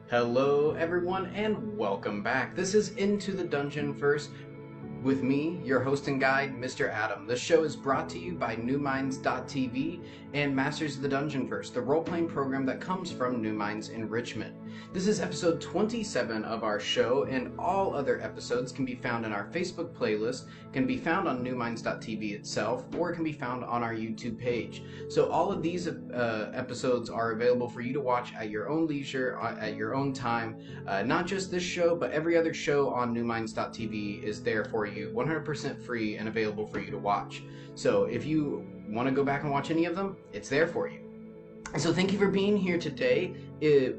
Hello everyone and welcome back. This is Into the Dungeon First with me, your host and guide, Mr. Adam. This show is brought to you by NewMinds.tv and Masters of the Dungeonverse, the role-playing program that comes from New Minds in Richmond. This is episode 27 of our show, and all other episodes can be found in our Facebook playlist, can be found on NewMinds.tv itself, or it can be found on our YouTube page. So all of these episodes are available for you to watch at your own leisure, at your own time. Not just this show, but every other show on NewMinds.tv is there for you, 100% free and available for you to watch. So if you want to go back and watch any of them, it's there for you. So thank you for being here today.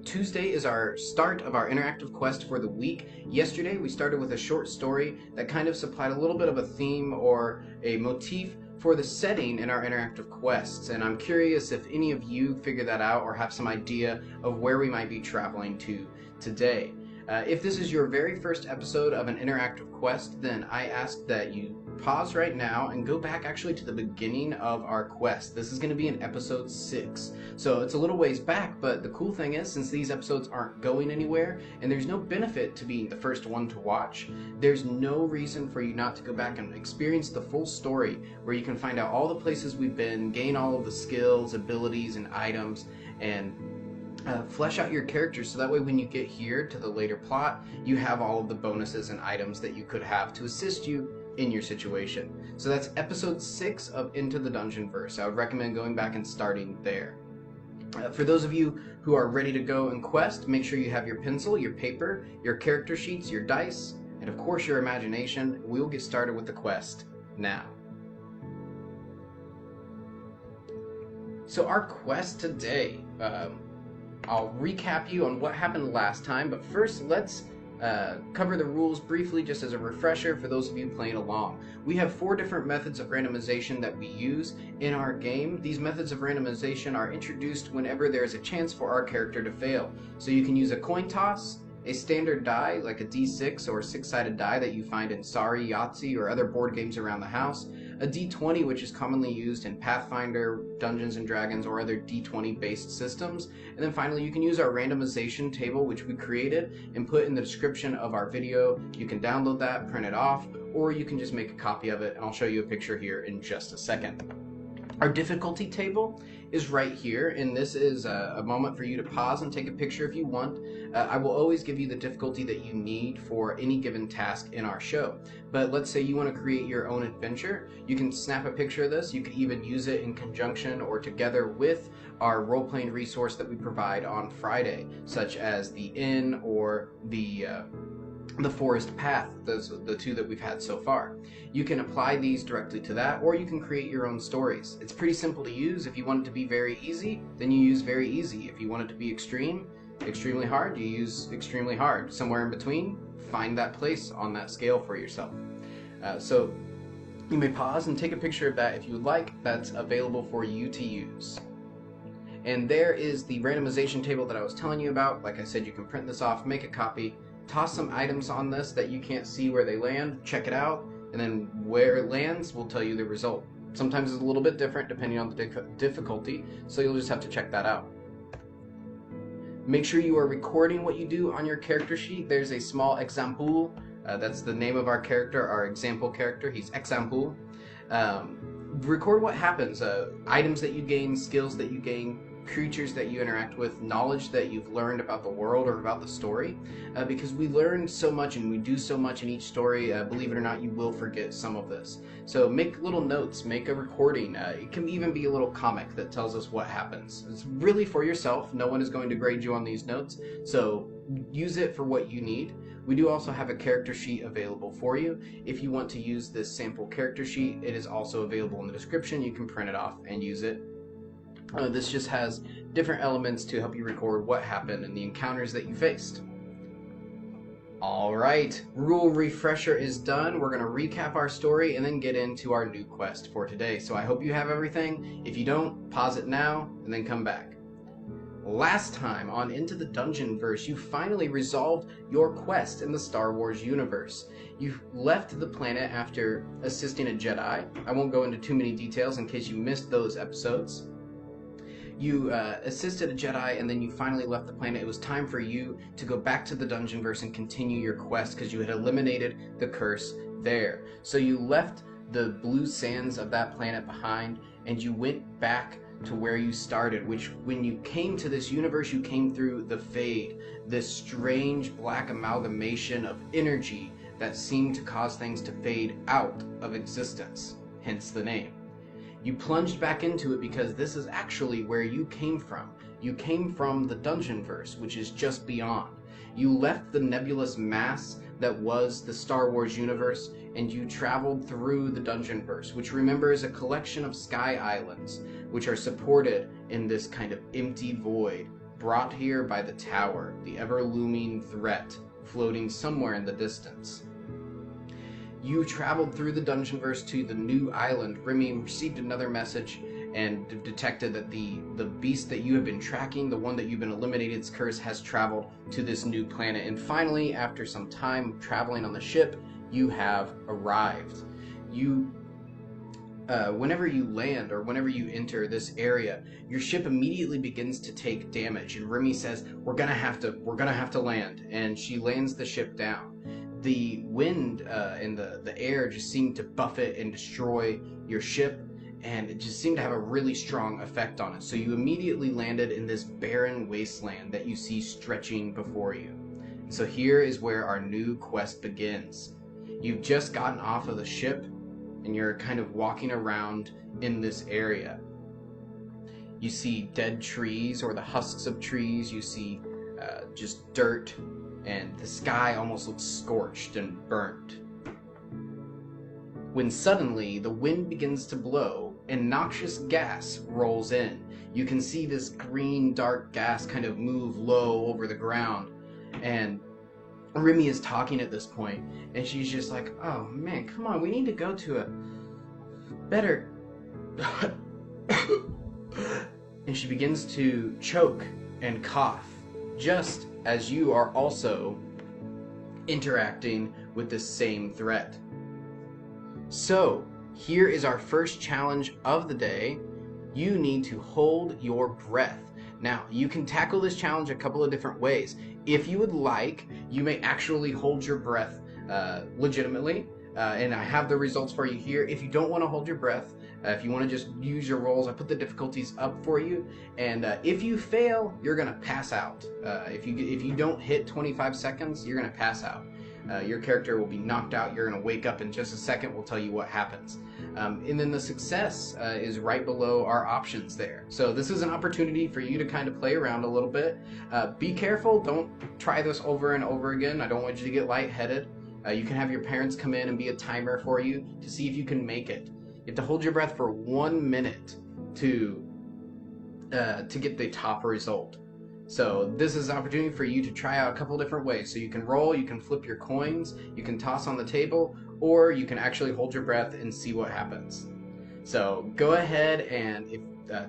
Tuesday is our start of our interactive quest for the week. Yesterday we started with a short story that kind of supplied a little bit of a theme or a motif for the setting in our interactive quests, and I'm curious if any of you figure that out or have some idea of where we might be traveling to today. If this is your very first episode of an interactive quest, then I ask that you pause right now and go back actually to the beginning of our quest. This is going to be in episode 6. So it's a little ways back, but the cool thing is, since these episodes aren't going anywhere and there's no benefit to being the first one to watch, there's no reason for you not to go back and experience the full story, where you can find out all the places we've been, gain all of the skills, abilities, and items, and flesh out your characters, so that way when you get here to the later plot, you have all of the bonuses and items that you could have to assist you in your situation. So that's episode 6 of Into the Dungeonverse. I would recommend going back and starting there. For those of you who are ready to go and quest, make sure you have your pencil, your paper, your character sheets, your dice, and of course your imagination. We will get started with the quest now. So our quest today, I'll recap you on what happened last time, but first let's cover the rules briefly just as a refresher for those of you playing along. We have 4 different methods of randomization that we use in our game. These methods of randomization are introduced whenever there is a chance for our character to fail. So you can use a coin toss, a standard die like a d6 or 6-sided die that you find in Sorry, Yahtzee, or other board games around the house, a d20, which is commonly used in Pathfinder, Dungeons & Dragons, or other d20 based systems, and then finally you can use our randomization table, which we created and put in the description of our video. You can download that, print it off, or you can just make a copy of it, and I'll show you a picture here in just a second. Our difficulty table is right here, and this is a moment for you to pause and take a picture if you want. I will always give you the difficulty that you need for any given task in our show. But let's say you want to create your own adventure. You can snap a picture of this. You can even use it in conjunction or together with our role-playing resource that we provide on Friday, such as the inn or the forest path, the 2 that we've had so far. You can apply these directly to that, or you can create your own stories. It's pretty simple to use. If you want it to be very easy, then you use very easy. If you want it to be extremely hard, you use extremely hard. Somewhere in between, find that place on that scale for yourself. So you may pause and take a picture of that if you would like. That's available for you to use. And there is the randomization table that I was telling you about. Like I said, you can print this off, make a copy, toss some items on this that you can't see where they land, check it out, and then where it lands will tell you the result. Sometimes it's a little bit different depending on the difficulty, so you'll just have to check that out. Make sure you are recording what you do on your character sheet. There's a small example. That's the name of our character, our example character. He's example. Record what happens, items that you gain, skills that you gain, creatures that you interact with, knowledge that you've learned about the world or about the story, because we learn so much and we do so much in each story. Believe it or not, you will forget some of this. So make little notes, make a recording. It can even be a little comic that tells us what happens. It's really for yourself. No one is going to grade you on these notes, so use it for what you need. We do also have a character sheet available for you. If you want to use this sample character sheet, it is also available in the description. You can print it off and use it. This just has different elements to help you record what happened and the encounters that you faced. Alright, rule refresher is done. We're going to recap our story and then get into our new quest for today. So I hope you have everything. If you don't, pause it now and then come back. Last time on Into the Dungeonverse, you finally resolved your quest in the Star Wars universe. You left the planet after assisting a Jedi. I won't go into too many details in case you missed those episodes. You assisted a Jedi, and then you finally left the planet. It was time for you to go back to the Dungeonverse and continue your quest because you had eliminated the curse there. So you left the blue sands of that planet behind, and you went back to where you started, which when you came to this universe, you came through the Fade, this strange black amalgamation of energy that seemed to cause things to fade out of existence, hence the name. You plunged back into it because this is actually where you came from. You came from the Dungeonverse, which is just beyond. You left the nebulous mass that was the Star Wars universe, and you traveled through the Dungeonverse, which remember is a collection of sky islands, which are supported in this kind of empty void, brought here by the tower, the ever-looming threat, floating somewhere in the distance. You traveled through the Dungeonverse to the new island. Remy received another message and detected that the beast that you have been tracking, the one that you've been eliminating its curse, has traveled to this new planet. And finally, after some time traveling on the ship, you have arrived. You, whenever you land or whenever you enter this area, your ship immediately begins to take damage. And Remy says, "We're gonna have to land." And she lands the ship down. The wind and the air just seemed to buffet and destroy your ship, and it just seemed to have a really strong effect on it. So you immediately landed in this barren wasteland that you see stretching before you. And so here is where our new quest begins. You've just gotten off of the ship, and you're kind of walking around in this area. You see dead trees or the husks of trees. You see just dirt, and the sky almost looks scorched and burnt. When suddenly the wind begins to blow and noxious gas rolls in. You can see this green dark gas kind of move low over the ground, and Remy is talking at this point, and she's just like, "Oh man, come on, we need to go to a better..." And she begins to choke and cough, just as you are also interacting with the same threat. So, here is our first challenge of the day. You need to hold your breath. Now, you can tackle this challenge a couple of different ways. If you would like, you may actually hold your breath legitimately, and I have the results for you here. If you don't want to hold your breath, if you want to just use your rolls, I put the difficulties up for you, and if you fail, you're going to pass out. If you don't hit 25 seconds, you're going to pass out. Your character will be knocked out. You're going to wake up in just a second. We'll tell you what happens. And then the success is right below our options there. So this is an opportunity for you to kind of play around a little bit. Be careful. Don't try this over and over again. I don't want you to get lightheaded. You can have your parents come in and be a timer for you to see if you can make it. You have to hold your breath for 1 minute to get the top result. So this is an opportunity for you to try out a couple different ways. So you can roll, you can flip your coins, you can toss on the table, or you can actually hold your breath and see what happens. So go ahead and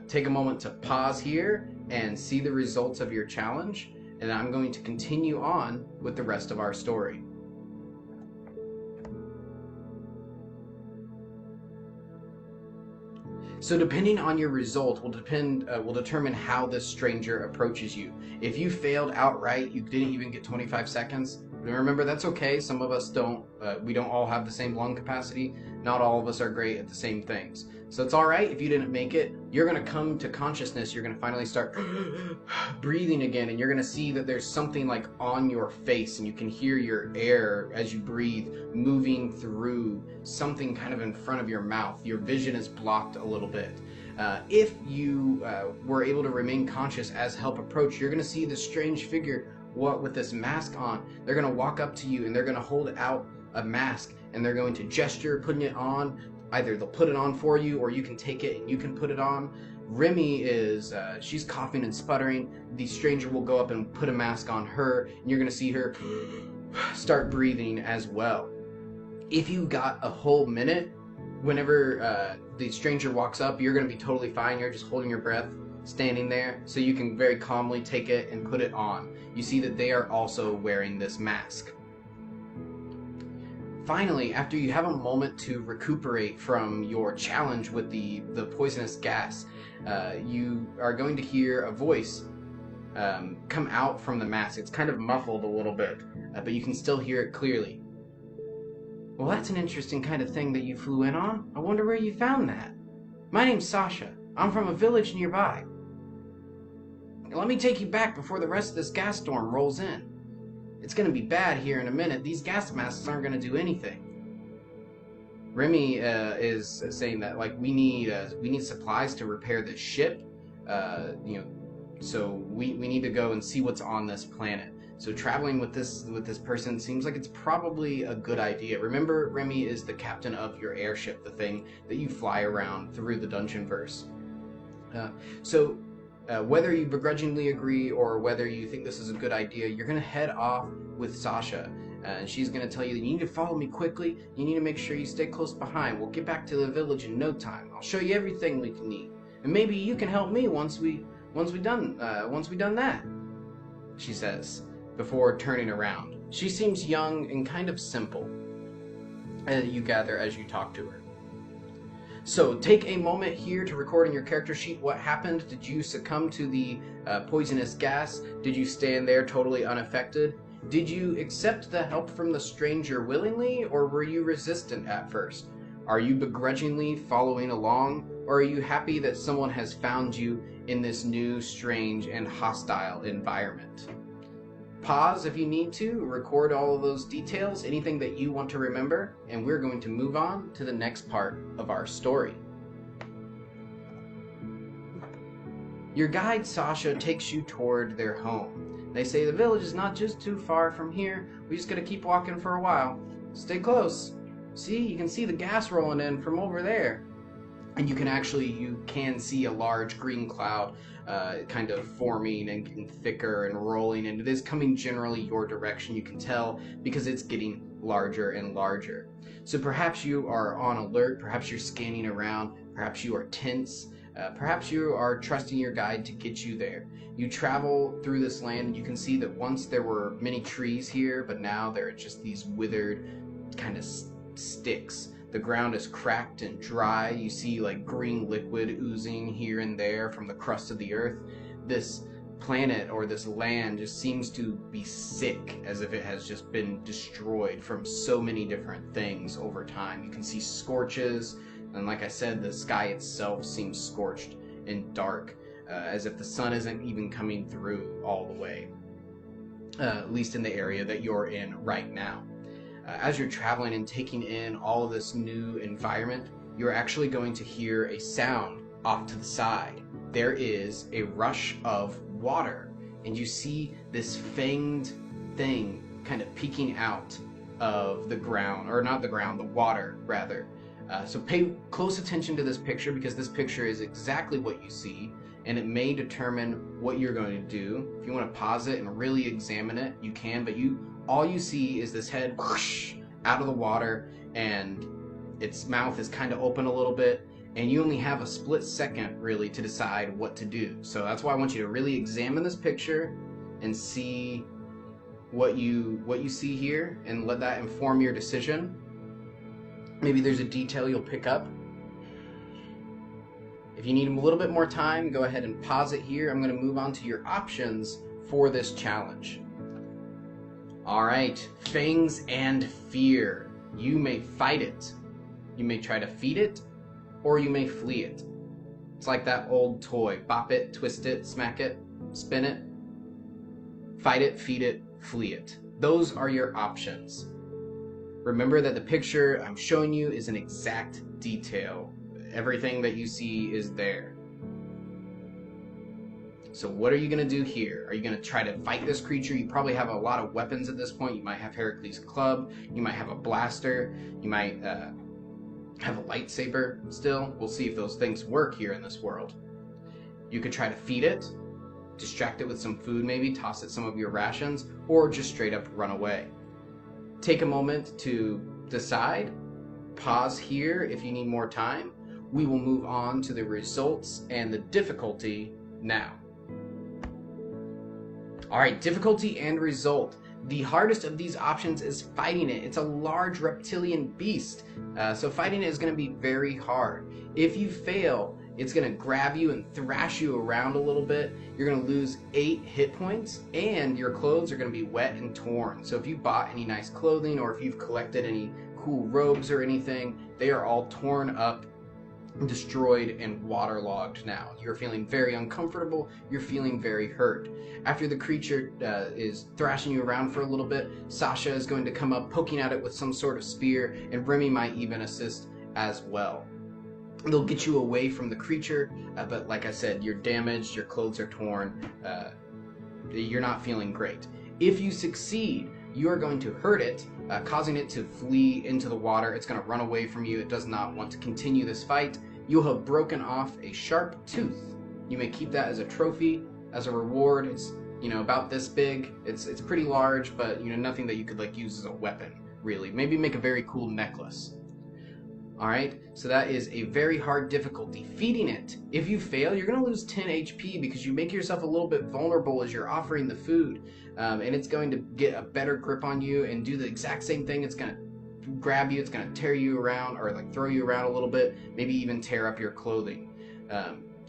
take a moment to pause here and see the results of your challenge, and I'm going to continue on with the rest of our story. So depending on your result will determine how this stranger approaches you. If you failed outright, you didn't even get 25 seconds, remember that's okay. Some of us don't, we don't all have the same lung capacity. Not all of us are great at the same things. So it's alright if you didn't make it. You're going to come to consciousness. You're going to finally start breathing again, and you're going to see that there's something like on your face, and you can hear your air as you breathe moving through something kind of in front of your mouth. Your vision is blocked a little bit. If you were able to remain conscious as help approached, you're going to see this strange figure with this mask on. They're going to walk up to you, and they're going to hold out a mask, and they're going to gesture putting it on. Either they'll put it on for you, or you can take it and you can put it on. Remy is, she's coughing and sputtering. The stranger will go up and put a mask on her, and you're going to see her start breathing as well. If you got a whole minute, whenever the stranger walks up, you're going to be totally fine. You're just holding your breath, standing there, so you can very calmly take it and put it on. You see that they are also wearing this mask. finally, after you have a moment to recuperate from your challenge with the poisonous gas, you are going to hear a voice come out from the mask. It's kind of muffled a little bit, but you can still hear it clearly. Well, that's an interesting kind of thing that you flew in on. I wonder where you found that. My name's Sasha. I'm from a village nearby. Let me take you back before the rest of this gas storm rolls in. It's going to be bad here in a minute. These gas masks aren't going to do anything. Remy is saying that like we need supplies to repair this ship. So we need to go and see what's on this planet. So traveling with this person seems like it's probably a good idea. Remember, Remy is the captain of your airship, the thing that you fly around through the Dungeonverse. Whether you begrudgingly agree or whether you think this is a good idea, you're going to head off with Sasha. And she's going to tell you that you need to follow me quickly. You need to make sure you stay close behind. We'll get back to the village in no time. I'll show you everything we can need. And maybe you can help me once we done that, she says, before turning around. She seems young and kind of simple, you gather as you talk to her. So take a moment here to record in your character sheet what happened. Did you succumb to the poisonous gas? Did you stand there totally unaffected? Did you accept the help from the stranger willingly, or were you resistant at first? Are you begrudgingly following along, or are you happy that someone has found you in this new, strange, and hostile environment? Pause if you need to, record all of those details, anything that you want to remember, and we're going to move on to the next part of our story. Your guide, Sasha, takes you toward their home. They say the village is not just too far from here. We just gotta keep walking for a while. Stay close. See, you can see the gas rolling in from over there. And you can see a large green cloud kind of forming and thicker and rolling, and it is coming generally your direction. You can tell because it's getting larger and larger. So perhaps you are on alert, perhaps you're scanning around, perhaps you are tense, perhaps you are trusting your guide to get you there. You travel through this land and you can see that once there were many trees here, but now there are just these withered kind of sticks. The ground is cracked and dry. You see like green liquid oozing here and there from the crust of the earth. This planet or this land just seems to be sick, as if it has just been destroyed from so many different things over time. You can see scorches, and like I said, the sky itself seems scorched and dark, as if the sun isn't even coming through all the way, at least in the area that you're in right now. As you're traveling and taking in all of this new environment, you're actually going to hear a sound off to the side. There is a rush of water, and you see this fanged thing kind of peeking out of the ground, or not the ground, the water rather. So pay close attention to this picture, because this picture is exactly what you see, and it may determine what you're going to do. If you want to pause it and really examine it, you can, but all you see is this head whoosh, out of the water, and its mouth is kind of open a little bit, and you only have a split second really to decide what to do. So that's why I want you to really examine this picture and see what you see here, and let that inform your decision. Maybe there's a detail you'll pick up. If you need a little bit more time, go ahead and pause it here. I'm going to move on to your options for this challenge. Alright, fangs and fear. You may fight it. You may try to feed it, or you may flee it. It's like that old toy. Bop it, twist it, smack it, spin it. Fight it, feed it, flee it. Those are your options. Remember that the picture I'm showing you is an exact detail. Everything that you see is there. So what are you going to do here? Are you going to try to fight this creature? You probably have a lot of weapons at this point. You might have Heracles' club. You might have a blaster. You might have a lightsaber still. We'll see if those things work here in this world. You could try to feed it, distract it with some food maybe, toss it some of your rations, or just straight up run away. Take a moment to decide. Pause here if you need more time. We will move on to the results and the difficulty now. Alright, difficulty and result. The hardest of these options is fighting it. It's a large reptilian beast, so fighting it is going to be very hard. If you fail, it's going to grab you and thrash you around a little bit. You're going to lose 8 hit points, and your clothes are going to be wet and torn. So if you bought any nice clothing, or if you've collected any cool robes or anything, they are all torn up, destroyed, and waterlogged now. You're feeling very uncomfortable. You're feeling very hurt. After the creature is thrashing you around for a little bit, Sasha is going to come up poking at it with some sort of spear, and Remy might even assist as well. They'll get you away from the creature, but like I said, you're damaged, your clothes are torn, you're not feeling great. If you succeed, you are going to hurt it, causing it to flee into the water. It's going to run away from you. It does not want to continue this fight. You'll have broken off a sharp tooth. You may keep that as a trophy, as a reward. It's, about this big. It's pretty large, but, nothing that you could, use as a weapon, really. Maybe make a very cool necklace. Alright, so that is a very hard difficulty. Feeding it. If you fail, you're going to lose 10 HP because you make yourself a little bit vulnerable as you're offering the food. And it's going to get a better grip on you and do the exact same thing. It's going to grab you, it's going to tear you around, or throw you around a little bit, maybe even tear up your clothing,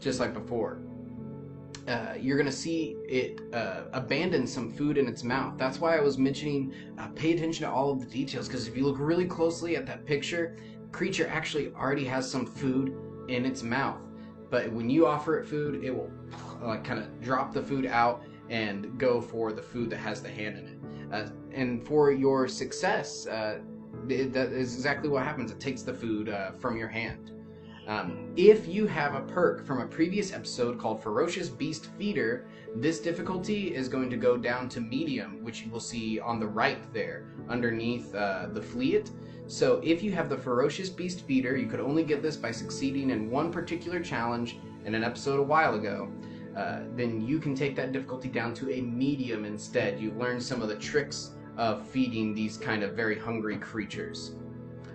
just like before. You're going to see it abandon some food in its mouth. That's why I was mentioning pay attention to all of the details, because if you look really closely at that picture, creature actually already has some food in its mouth, but when you offer it food, it will kind of drop the food out and go for the food that has the hand in it. And for your success, that is exactly what happens. It takes the food from your hand. If you have a perk from a previous episode called Ferocious Beast Feeder, this difficulty is going to go down to medium, which you will see on the right there underneath the Flee It. So if you have the Ferocious Beast Feeder, you could only get this by succeeding in one particular challenge in an episode a while ago, then you can take that difficulty down to a medium instead. You learn some of the tricks of feeding these kind of very hungry creatures.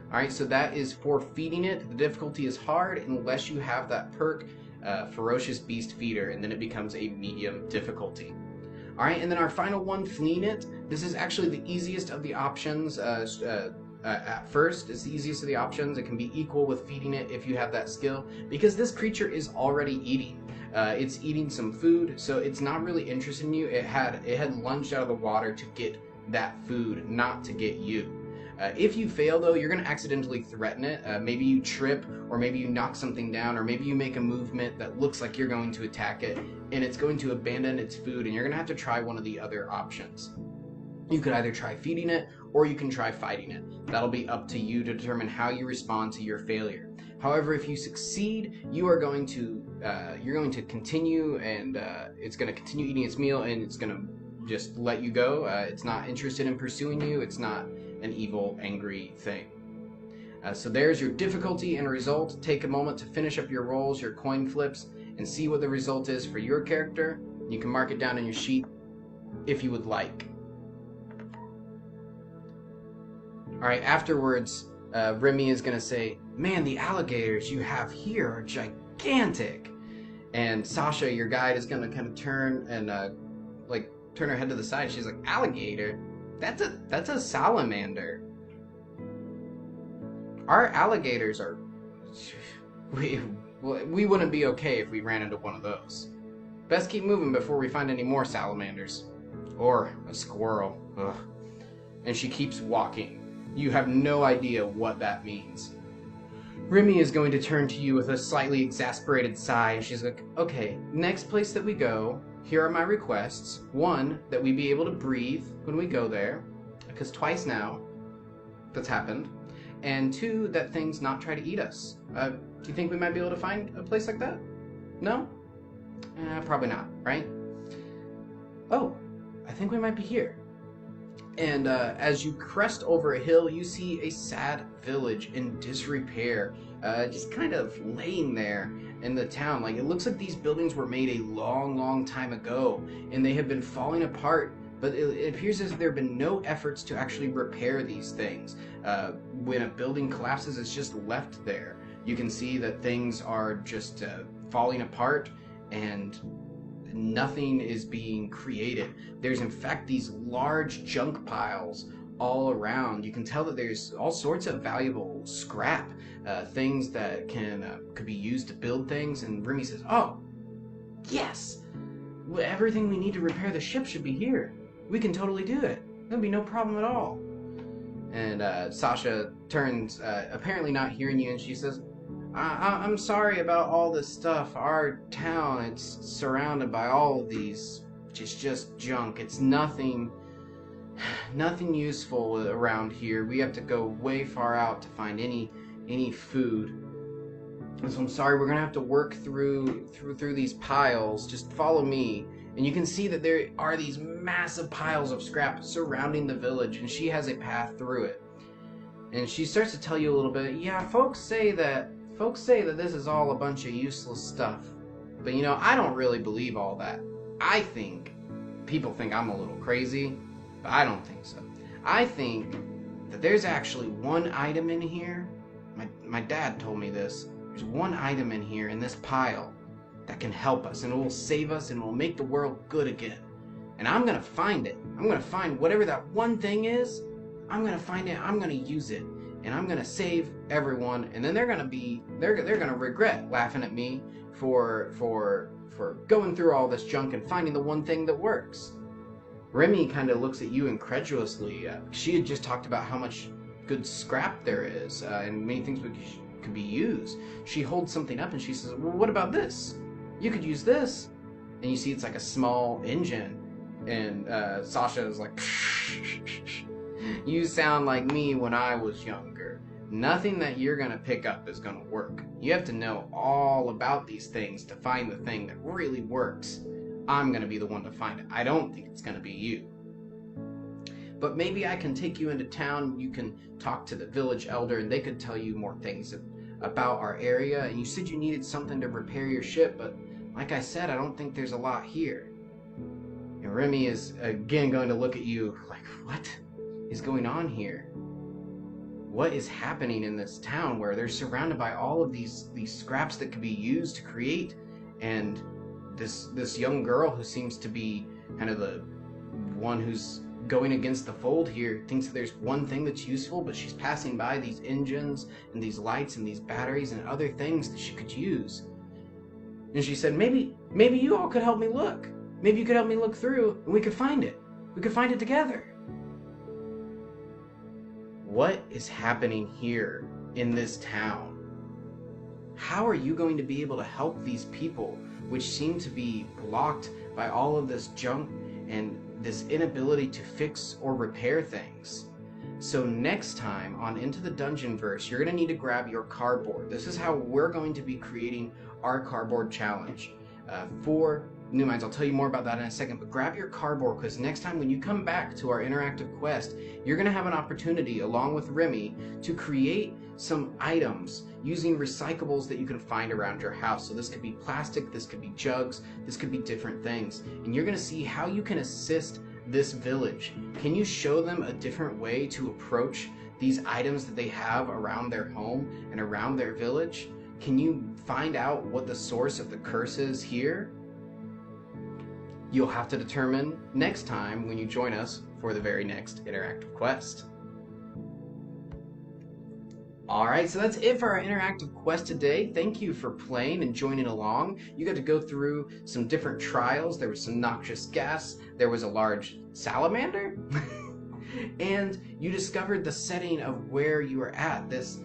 Alright, so that is for feeding it. The difficulty is hard unless you have that perk, Ferocious Beast Feeder, and then it becomes a medium difficulty. Alright, and then our final one, Fleeing It. This is actually the easiest of the options. At first, it's the easiest of the options. It can be equal with feeding it if you have that skill, because this creature is already eating. It's eating some food, so it's not really interested in you. It had lunged out of the water to get that food, not to get you. If you fail, though, you're going to accidentally threaten it. Maybe you trip, or maybe you knock something down, or maybe you make a movement that looks like you're going to attack it, and it's going to abandon its food, and you're going to have to try one of the other options. You could either try feeding it, or you can try fighting it. That'll be up to you to determine how you respond to your failure. However, if you succeed, you are going to continue, and it's going to continue eating its meal, and it's going to just let you go. It's not interested in pursuing you. It's not an evil, angry thing. So there's your difficulty and result. Take a moment to finish up your rolls, your coin flips, and see what the result is for your character. You can mark it down in your sheet if you would like. Alright, afterwards, Remy is going to say, "Man, the alligators you have here are gigantic." And Sasha, your guide, is going to kind of turn and turn her head to the side. She's like, "Alligator? That's a salamander. Our alligators are... We wouldn't be okay if we ran into one of those. Best keep moving before we find any more salamanders. Or a squirrel. Ugh." And she keeps walking. You have no idea what that means. Remy is going to turn to you with a slightly exasperated sigh, and she's like, "Okay, next place that we go, here are my requests. 1, that we be able to breathe when we go there, because twice now that's happened. And 2, that things not try to eat us. Do you think we might be able to find a place like that? No? Probably not, right? Oh, I think we might be here." And as you crest over a hill, you see a sad village in disrepair, just kind of laying there in the town. It looks like these buildings were made a long, long time ago, and they have been falling apart, but it appears as if there have been no efforts to actually repair these things. When a building collapses, it's just left there. You can see that things are just falling apart, and nothing is being created. There's in fact these large junk piles all around. You can tell that there's all sorts of valuable scrap, things that could be used to build things. And Remy says, "Oh, yes, everything we need to repair the ship should be here. We can totally do it. There'll be no problem at all." And Sasha turns, apparently not hearing you, and she says, I'm sorry about all this stuff. Our town, it's surrounded by all of these just junk. It's nothing useful around here. We have to go way far out to find any food. And so I'm sorry, we're gonna have to work through these piles. Just follow me. And you can see that there are these massive piles of scrap surrounding the village, and she has a path through it. And she starts to tell you a little bit, yeah, folks say that this is all a bunch of useless stuff. But you know, I don't really believe all that. I think people think I'm a little crazy, but I don't think so. I think that there's actually one item in here. My dad told me this. There's one item in here in this pile that can help us, and it will save us, and it will make the world good again. And I'm gonna find it. I'm gonna find whatever that one thing is. I'm gonna find it. I'm gonna use it, and I'm gonna save everyone. And then they're gonna regret laughing at me for going through all this junk and finding the one thing that works. Remy kind of looks at you incredulously. She had just talked about how much good scrap there is, and many things could be used. She holds something up and she says, "Well, what about this? You could use this." And you see it's like a small engine, and Sasha is like, "You sound like me when I was younger. Nothing that you're gonna pick up is gonna work. You have to know all about these things to find the thing that really works. I'm gonna be the one to find it. I don't think it's gonna be you. But maybe I can take you into town. You can talk to the village elder, and they could tell you more things about our area. And you said you needed something to repair your ship, but like I said, I don't think there's a lot here." And Remy is again going to look at you like, what is going on here? What is happening in this town where they're surrounded by all of these scraps that could be used to create, and this young girl who seems to be kind of the one who's going against the fold here thinks that there's one thing that's useful, but she's passing by these engines and these lights and these batteries and other things that she could use. And she said, maybe you all could help me look. Maybe you could help me look through, and we could find it. We could find it together. What is happening here in this town? How are you going to be able to help these people, which seem to be blocked by all of this junk and this inability to fix or repair things? So next time on Into the Dungeonverse, you're going to need to grab your cardboard. This is how we're going to be creating our cardboard challenge for New Minds. I'll tell you more about that in a second, but grab your cardboard, because next time when you come back to our interactive quest, you're going to have an opportunity, along with Remy, to create some items using recyclables that you can find around your house. So this could be plastic, this could be jugs, this could be different things. And you're going to see how you can assist this village. Can you show them a different way to approach these items that they have around their home and around their village? Can you find out what the source of the curse is here? You'll have to determine next time when you join us for the very next interactive quest. Alright, so that's it for our interactive quest today. Thank you for playing and joining along. You got to go through some different trials. There was some noxious gas. There was a large salamander. And you discovered the setting of where you are at. This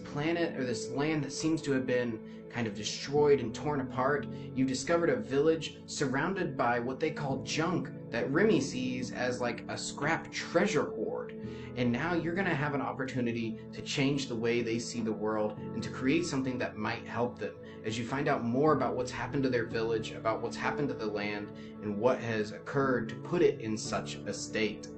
planet, or this land that seems to have been kind of destroyed and torn apart. You discovered a village surrounded by what they call junk that Remy sees as like a scrap treasure hoard. And now you're going to have an opportunity to change the way they see the world and to create something that might help them as you find out more about what's happened to their village, about what's happened to the land, and what has occurred to put it in such a state.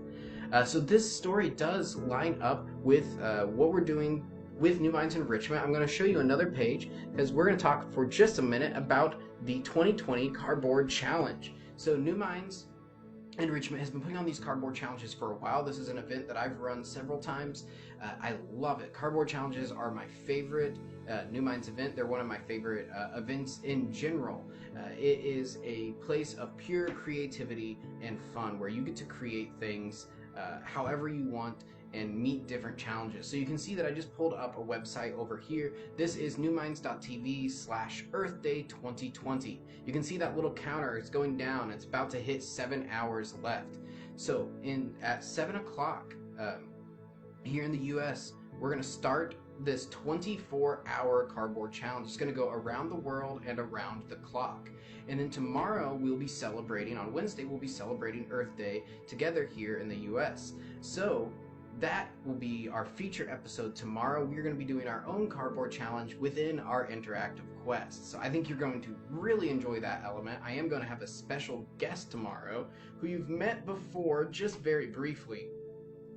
So this story does line up with what we're doing with New Minds Enrichment. I'm going to show you another page because we're going to talk for just a minute about the 2020 Cardboard Challenge. So New Minds Enrichment has been putting on these cardboard challenges for a while. This is an event that I've run several times. I love it. Cardboard challenges are my favorite New Minds event. They're one of my favorite events in general. It is a place of pure creativity and fun where you get to create things however you want and meet different challenges. So you can see that I just pulled up a website over here. This is newminds.tv/Earth Day 2020. You can see that little counter is going down. It's about to hit 7 hours left. So at 7 o'clock here in the US, we're going to start this 24-hour cardboard challenge. It's going to go around the world and around the clock. And then tomorrow we'll be celebrating, on Wednesday we'll be celebrating Earth Day together here in the US. So that will be our feature episode tomorrow. We're going to be doing our own cardboard challenge within our interactive quest. So I think you're going to really enjoy that element. I am going to have a special guest tomorrow who you've met before just very briefly,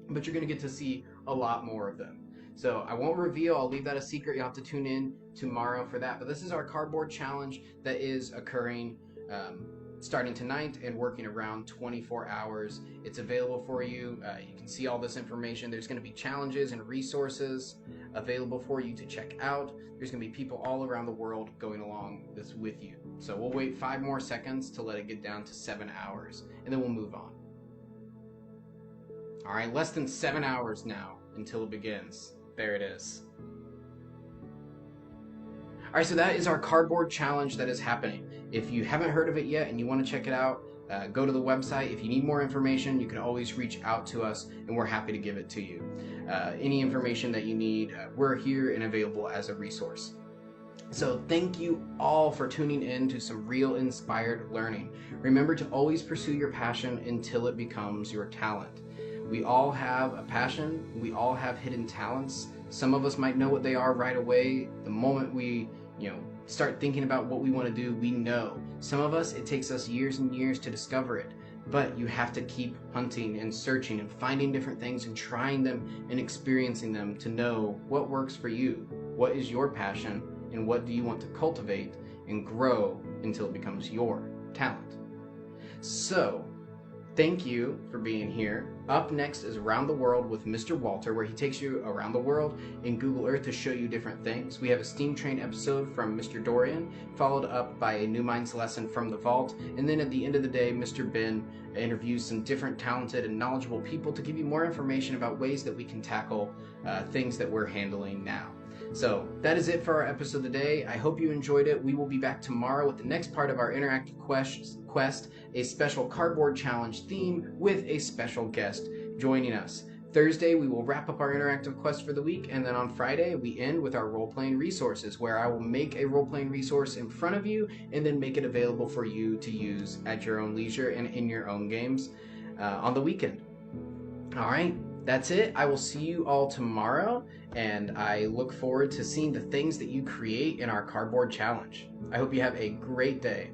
but you're going to get to see a lot more of them. So I won't reveal, I'll leave that a secret. You'll have to tune in tomorrow for that. But this is our cardboard challenge that is occurring starting tonight and working around 24 hours. It's available for you. You can see all this information. There's going to be challenges and resources available for you to check out. There's going to be people all around the world going along this with you. So we'll wait 5 more seconds to let it get down to 7 hours, and then we'll move on. All right, less than 7 hours now until it begins. There it is. All right, so that is our cardboard challenge that is happening. If you haven't heard of it yet and you want to check it out, go to the website. If you need more information, you can always reach out to us, and we're happy to give it to you. Any information that you need, we're here and available as a resource. So thank you all for tuning in to some real inspired learning. Remember to always pursue your passion until it becomes your talent. We all have a passion. We all have hidden talents. Some of us might know what they are right away. The moment we, start thinking about what we want to do, we know. Some of us, it takes us years and years to discover it. But you have to keep hunting and searching and finding different things and trying them and experiencing them to know what works for you, what is your passion, and what do you want to cultivate and grow until it becomes your talent. So, thank you for being here. Up next is Around the World with Mr. Walter, where he takes you around the world in Google Earth to show you different things. We have a Steam Train episode from Mr. Dorian, followed up by a New Minds lesson from the Vault, and then at the end of the day, Mr. Ben interviews some different talented and knowledgeable people to give you more information about ways that we can tackle things that we're handling now. So that is it for our episode today. I hope you enjoyed it. We will be back tomorrow with the next part of our interactive quest, a special cardboard challenge theme with a special guest joining us. Thursday, we will wrap up our interactive quest for the week, and then on Friday, we end with our role-playing resources, where I will make a role-playing resource in front of you and then make it available for you to use at your own leisure and in your own games on the weekend. All right. That's it. I will see you all tomorrow, and I look forward to seeing the things that you create in our cardboard challenge. I hope you have a great day.